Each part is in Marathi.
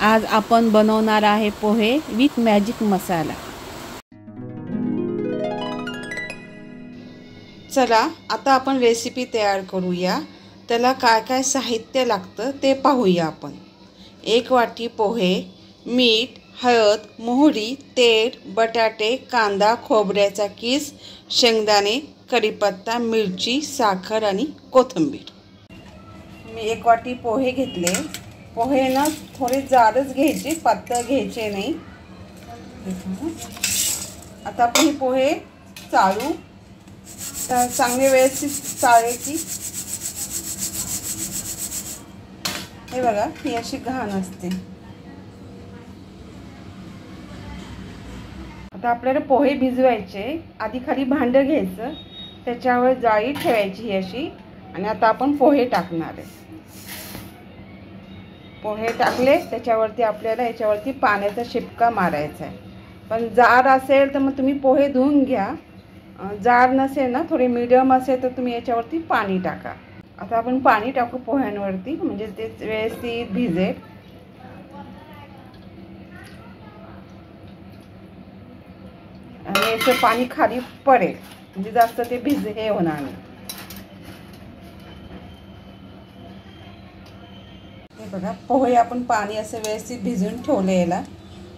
आज आपण बनवणार आहे पोहे विथ मॅजिक मसाला। चला आता आपण रेसिपी तयार करूया। त्याला काय काय साहित्य लागतं ते पाहूया आपण। 1 वाटी पोहे, मीठ, हळद, मोहरी, तेल, बटाटे, कांदा, खोबऱ्याचा कीस, शेंगदाणे, कढीपत्ता, मिरची, साखर आणि कोथिंबीर। मी 1 वाटी पोहे घेतले। पोहे ना थोडे जाडच घ्यायचे, पातळ घ्यायचे नाही। आता आपण हे पोहे चाळू। तर चांगले व्यवस्थित चाळायची। हे बघा ही अशी घाण असते। आता आपल्याला पोहे भिजवायचे। आधी खाली भांड घ्यायचं, त्याच्यावर जाळी ठेवायची ही अशी, आणि आता आपण पोहे टाकणार आहे। पोहे टाकले त्याच्यावरती आपल्याला याच्यावरती पाण्याचा शिपका मारायचा आहे। पण जाड असेल तर मग तुम्ही पोहे धुवून घ्या, जाड नसेल ना थोडे मीडियम असेल तर तुम्ही याच्यावरती पाणी टाका। आता आपण पाणी टाकू पोह्यांवरती, म्हणजे ते व्यवस्थित भिजेल। आणि याचं पाणी खाली पडेल, म्हणजे जास्त ते हे होणार नाही। हे बघा पोहे आपण पाणी असं व्यवस्थित भिजवून ठेवले याला।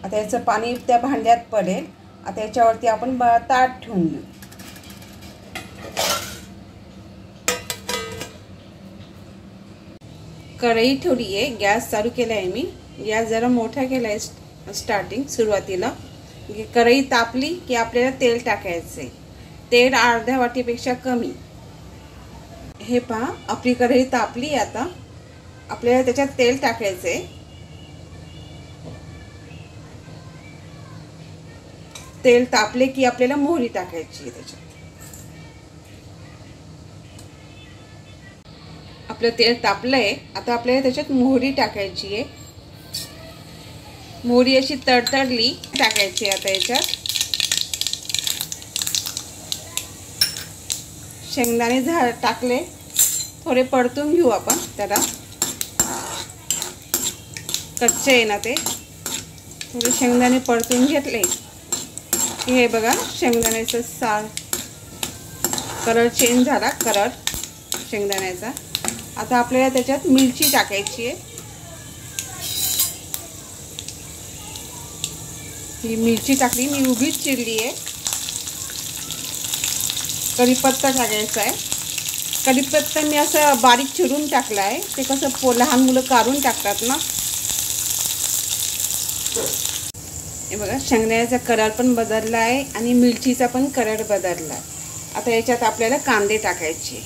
आता याचं पाणी त्या भांड्यात पडेल। आता याच्यावरती आपण ताट ठेवून देऊ। कढई ठेवली आहे, गॅस चालू केला आहे मी। गॅस जरा मोठा केला आहे सुरुवातीला। कढई तापली की आपल्याला तेल टाकायचे। तेल अर्ध्या वाटीपेक्षा कमी। हे पहा आपली कढई तापली। आता आपल्याला त्याच्यात तेल टाकायचे। तेल तापले की आपल्याला मोहरी टाकायची आहे त्याच्यात। आपलं तेल तापलंय, आता आपल्याला त्याच्यात मोहरी टाकायची आहे। मोहरी अशी तडतडली टाकायची आता याच्यात। शेंगदाणे टाकले, थोडे परतून घेऊ आपण त्याला। कच्चे आहे ना ते, थोडे शेंगदाणे परतून घेतले की हे बघा शेंगदाण्याचा कलर चेंज झाला, कलर शेंगदाण्याचा। आता आपल्याला त्याच्यात मिरची टाकायची आहे। ही मिरची टाकली, मी उभीच चिरली आहे। कढीपत्ता टाकायचा आहे। कढीपत्ता मी असं बारीक चिरून टाकला आहे। ते कसं लहान मुलं काढून टाकतात ना। हे बघा शेंगदाण्याचा कलर पण बदलला आहे आणि मिरचीचा पण कलर बदलला आहे। आता याच्यात आपल्याला कांदे टाकायचे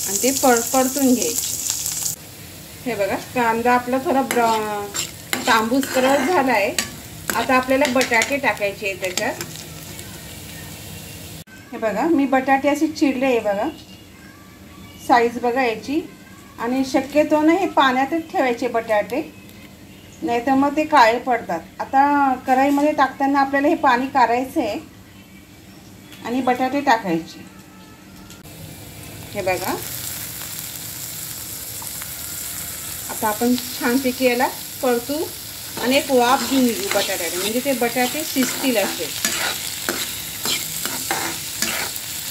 आणि ते परतून घ्यायचे। हे बघा कांदा आपला थोडा तांबूस कलर झाला आहे। आता आपल्याला बटाटे टाकायचे त्याच्यात। हे बघा मी बटाटे असे चिरले आहे बघा, साईज बघा याची। आणि शक्यतो ना हे पाण्यातच ठेवायचे बटाटे, नाही तर मग ते काळे पडतात। आता कढईमध्ये टाकताना आपल्याला हे पाणी काढायचं आहे आणि बटाटे टाकायचे। हे बघा आता आपण छानपैकी याला परतू आणि एक वाफ घेऊन घेऊ बटाट्याला, म्हणजे ते बटाटे शिजतील असे।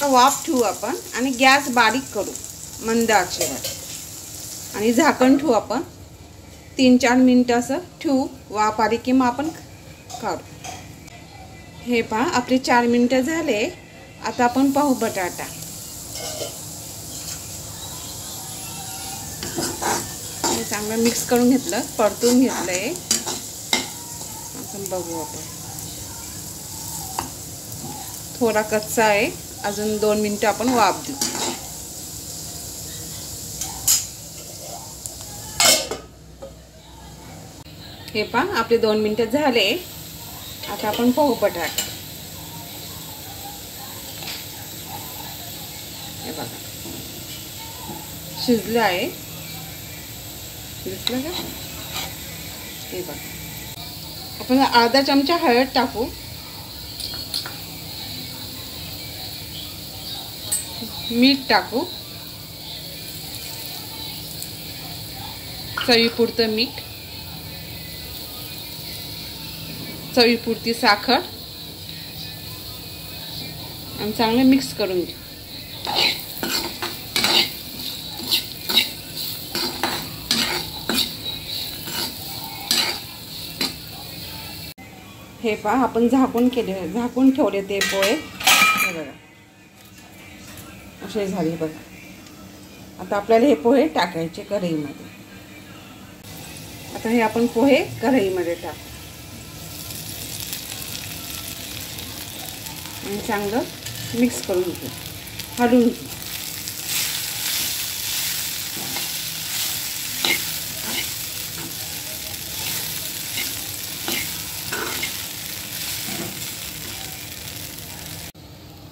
वाफ ठेवू आपण आणि गॅस बारीक करू मंद आचेवर, आणि झाकण ठेवू आपण 3-4 मिनिटं असं ठेवू। वाफ आली की मग आपण काढू। हे पहा आपले 4 मिनिटं झाले। आता आपण पाहू बटाटा। हे चांगलं मिक्स करून घेतलं, परतून घेतलंय। आपण बघू आपण, थोडा कच्चा आहे, अजून 2 मिनिटं आपण वाफ देऊ। हे पहा आपले 2 मिनिटं झाले। आता आपण पाहू बटाटा। हे बघा शिजलं आहे, दिसलं का? हे बघा आपण अर्धा चमचा हळद टाकू। मीठ टाकू। चवीपुरतं मीठ, चवीपुरती साखर आणि चांगलं मिक्स करून घेऊ. हे पहा, आपण झाकून ठेवले ते पोहे. हे बघा असे झाले बघा. आता आपल्याला हे पोहे टाकायचे कढईमध्ये. आता हे आपण पोहे कढईमध्ये टाकू आणि चांगलं मिक्स करून घेऊ, हलवून घेऊ.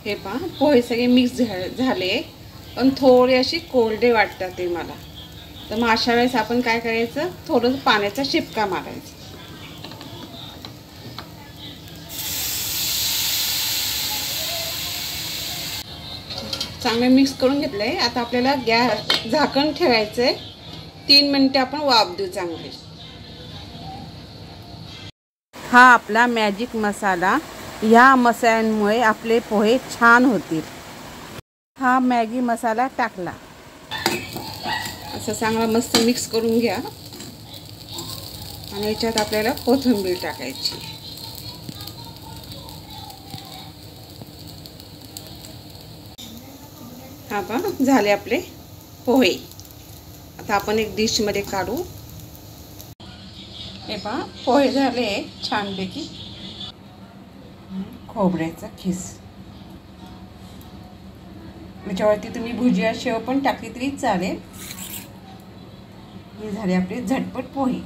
हे पहा, पोहे सगळे मिक्स झाले, पण थोडे असे कोरडे वाटतात ते मला. तर मग अशा वेळेस आपण काय करायचं, थोडंसं पाण्याचा शिपका मारायचा. चांगले मिक्स करून घेतलंय. आता आपल्याला झाकण ठेवायचंय. 3 मिनिटे आपण वाफ देऊ चांगले. हा आपला मॅजिक मसाला. या मसाल्यांमुळे आपले पोहे छान होतील. हा मॅगी मसाला टाकला. असं चांगला मस्त मिक्स करून घ्या आणि याच्यात आपल्याला कोथिंबीर टाकायची. हा पहा, झाले आपले पोहे. आता आपण एक डिशमध्ये काढू. हे पहा, पोहे झाले छानपैकी. खोबऱ्याचा खीस, त्याच्यावरती तुम्ही भुजिया शेव पण टाकली तरी चालेल. हे झाले आपले झटपट पोहे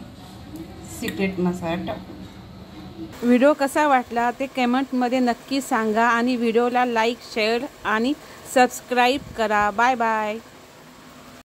सिक्रेट मसाला टाकून. व्हिडिओ कसा वाटला ते कमेंटमध्ये नक्की सांगा आणि व्हिडिओला लाईक, शेअर आणि सबस्क्राईब करा. Bye bye.